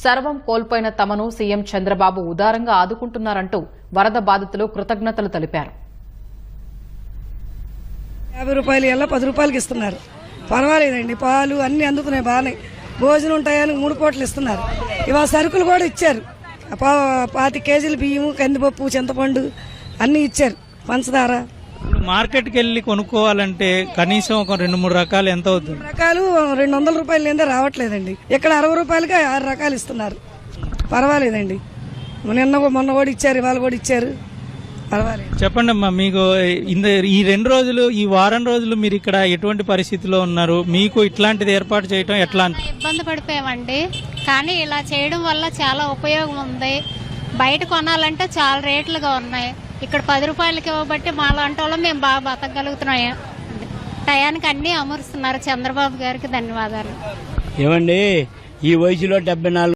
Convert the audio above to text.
సర్వం కోల్పోయిన తమను సీఎం చంద్రబాబు ఉదారంగా ఆదుకుంటున్నారంటూ వరద బాధితులు కృతజ్ఞతలు తెలిపారు. 50 రూపాయలు ఎలా 10 రూపాయలకి ఇస్తున్నారు. పర్వాలేదండి, పాలు అన్ని అందుకున్నాయి బాగానే. భోజనం ఉంటాయని 3 పూటలు ఇస్తున్నారు. ఇవాళ సరుకులు కూడా ఇచ్చారు. 5 కేజీలు బియ్యము, కందిపప్పు, చింతపండు అన్ని ఇచ్చారు. పంచదార. మార్కెట్కి వెళ్ళి కొనుక్కోవాలంటే కనీసం ఒక 2-3 రకాలు ఎంత అవుతుంది? రకాలు 200 రూపాయలు లేదా రావట్లేదండి. ఇక్కడ 60 రూపాయలకి 6 రకాలు ఇస్తున్నారు. పర్వాలేదండి. మొన్న కూడా ఇచ్చారు, ఇవాళ కూడా ఇచ్చారు. పర్వాలేదు. చెప్పండి అమ్మా, మీకు ఈ 2 రోజులు, ఈ వారం రోజులు మీరు ఇక్కడ ఎటువంటి పరిస్థితిలో ఉన్నారు? మీకు ఇట్లాంటిది ఏర్పాటు చేయడం ఎట్లా? ఇబ్బంది పడిపోయామండి, కానీ ఇలా చేయడం వల్ల చాలా ఉపయోగం ఉంది. బయట కొనాలంటే చాలా రేట్లుగా ఉన్నాయి. ఇక్కడ 10 రూపాయలకి ఇవ్వబట్టి మా లాంటి వాళ్ళు మేము బాగా బతకగలుగుతున్నాం. టయానికి అన్ని అమరుస్తున్నారు. చంద్రబాబు గారికి ధన్యవాదాలు. ఏమండి, ఈ వయసులో 74